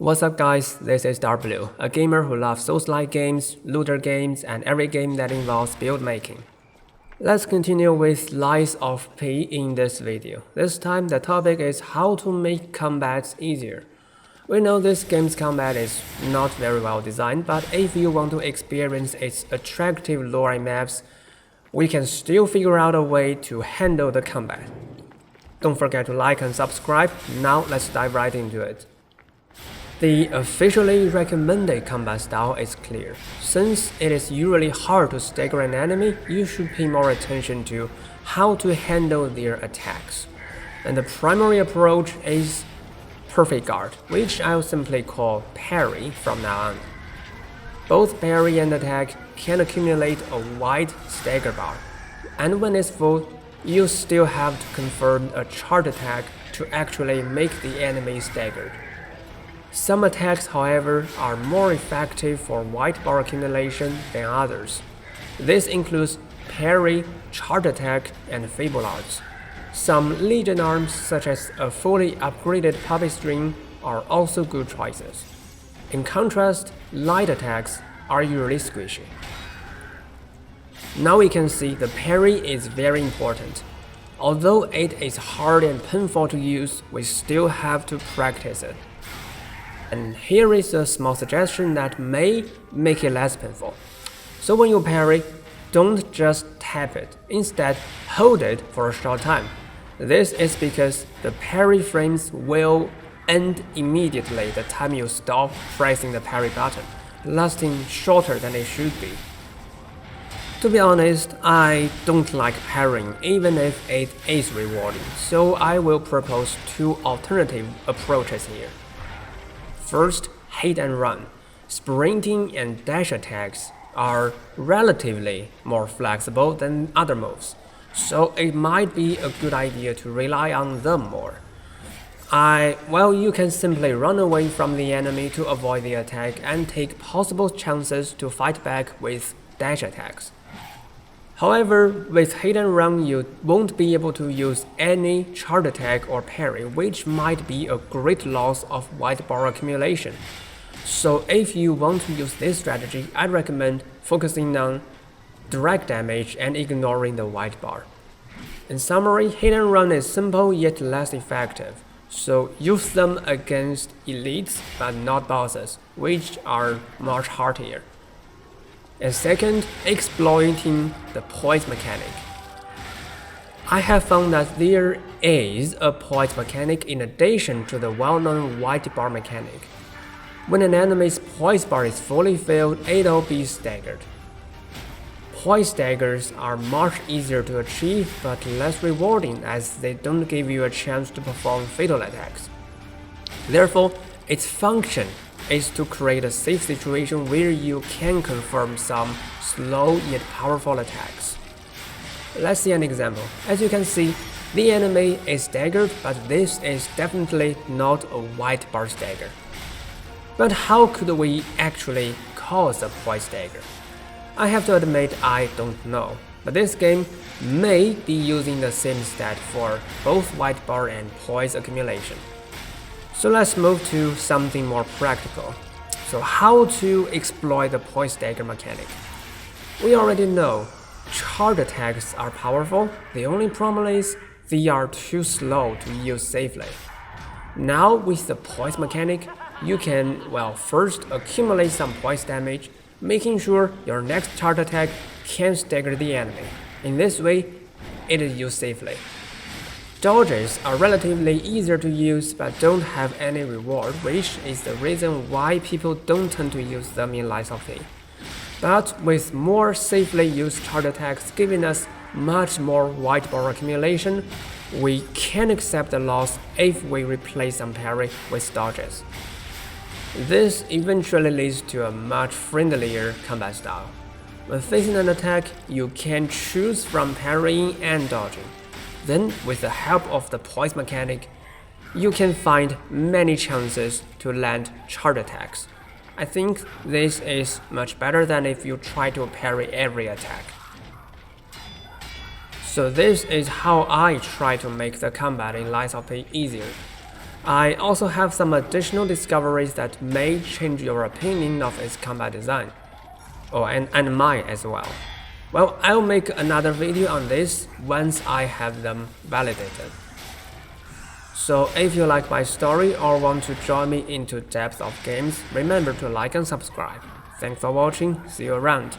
What's up guys, this is Darkbblue, a gamer who loves Souls-like games, looter games, and every game that involves build making. Let's continue with Lies of P in this video. This time the topic is how to make combats easier. We know this game's combat is not very well designed, but if you want to experience its attractive lore and maps, we can still figure out a way to handle the combat. Don't forget to like and subscribe. Now let's dive right into it. The officially recommended combat style is clear. Since it is usually hard to stagger an enemy, you should pay more attention to how to handle their attacks. And the primary approach is Perfect Guard, which I'll simply call Parry from now on. Both parry and attack can accumulate a wide stagger bar, and when it's full, you still have to confirm a charge attack to actually make the enemy staggered. Some attacks, however, are more effective for white bar accumulation than others. This includes parry, charge attack, and fable arts. Some legion arms, such as a fully upgraded puppet string, are also good choices. In contrast, light attacks are usually squishy. Now we can see the parry is very important. Although it is hard and painful to use, we still have to practice it. And here is a small suggestion that may make it less painful. So when you parry, don't just tap it, instead hold it for a short time. This is because the parry frames will end immediately the time you stop pressing the parry button, lasting shorter than it should be. To be honest, I don't like parrying even if it is rewarding, so I will propose two alternative approaches here. First, hit and run. Sprinting and dash attacks are relatively more flexible than other moves, so it might be a good idea to rely on them more. You can simply run away from the enemy to avoid the attack and take possible chances to fight back with dash attacks. However, with hit and run, you won't be able to use any charge attack or parry, which might be a great loss of white bar accumulation. So if you want to use this strategy, I'd recommend focusing on direct damage and ignoring the white bar. In summary, hit and run is simple yet less effective, so use them against elites but not bosses, which are much harder. And second, exploiting the poise mechanic. I have found that there is a poise mechanic in addition to the well-known white bar mechanic. When an enemy's poise bar is fully filled, it'll be staggered. Poise staggers are much easier to achieve but less rewarding as they don't give you a chance to perform fatal attacks. Therefore, its function is to create a safe situation where you can confirm some slow yet powerful attacks. Let's see an example. As you can see, the enemy is staggered, but this is definitely not a white bar stagger. But how could we actually cause a poise stagger? I have to admit I don't know, but this game may be using the same stat for both white bar and poise accumulation. So let's move to something more practical. So how to exploit the poise stagger mechanic? We already know charge attacks are powerful, the only problem is they are too slow to use safely. Now with the poise mechanic, you can, first accumulate some poise damage, making sure your next charge attack can stagger the enemy. In this way, it is used safely. Dodges are relatively easier to use but don't have any reward, which is the reason why people don't tend to use them in Lies of P. But with more safely used charge attacks giving us much more white bar accumulation, we can accept the loss if we replace some parry with dodges. This eventually leads to a much friendlier combat style. When facing an attack, you can choose from parrying and dodging. Then, with the help of the poise mechanic, you can find many chances to land charge attacks. I think this is much better than if you try to parry every attack. So this is how I try to make the combat in Lies of P easier. I also have some additional discoveries that may change your opinion of its combat design. Oh, and mine as well. Well, I'll make another video on this once I have them validated. So if you like my story or want to join me into depth of games, remember to like and subscribe. Thanks for watching, see you around.